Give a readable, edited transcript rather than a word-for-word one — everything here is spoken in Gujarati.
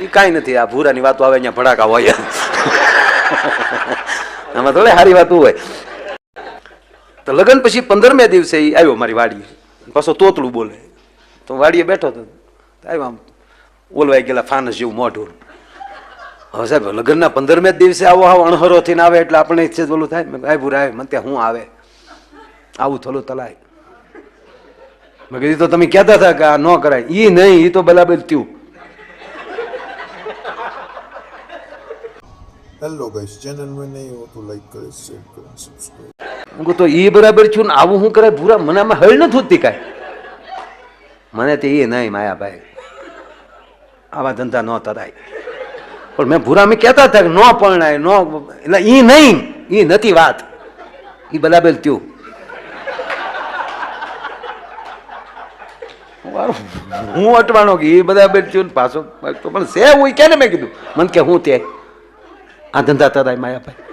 એ કાંઈ નથી, આ ભૂરાની વાતો આવે અહીંયા ભડાકા હોય આમાં થોડી સારી વાતો હોય. તો લગ્ન પછી 15મે દિવસે એ આવ્યો મારી વાડીએ, પાછો તોતલું બોલે. તો વાડીએ બેઠો હતો, આવ્યો આમ ઓલવાઈ ગયેલા ફાનસ જેવું મોઢું. હવે સાહેબ લગ્નના 15મે દિવસે આવો આવો અણહરો થઈને આવે એટલે આપણે ઈચ્છે બોલું થાય. મેં ભાઈ ભૂરા આવે મને ત્યાં હું આવે આવું થોડું તલાય. મેં કીધું તો તમે કહેતા હતા કે આ ન કરાય. ઈ નહીં, ઈ તો બરાબર થયું. હેલો ગાઈસ, ચેનલ में नहीं हो तो लाइक करें, शेयर करें, सब्सक्राइब. હું તો ઈ બરાબર છું ને આવું શું કરે ભૂરા, મને આમાં હળ નથી હોતી કાંઈ. મને તો એ નહીં માયાભાઈ, આવા ધંધા ન તરાય. પણ મેં ભૂરા મેં કહેતા હતા કે ન પરણાય ન, એટલે ઈ નહીં, ઈ નથી વાત, ઈ બરાબર થયું. હું અટવાનો કે એ બરાબર થયું ને પાછો પણ છે હું ક્યાં ને મેં કીધું મને કે હું તે આ ધંધા તરાય માયાભાઈ.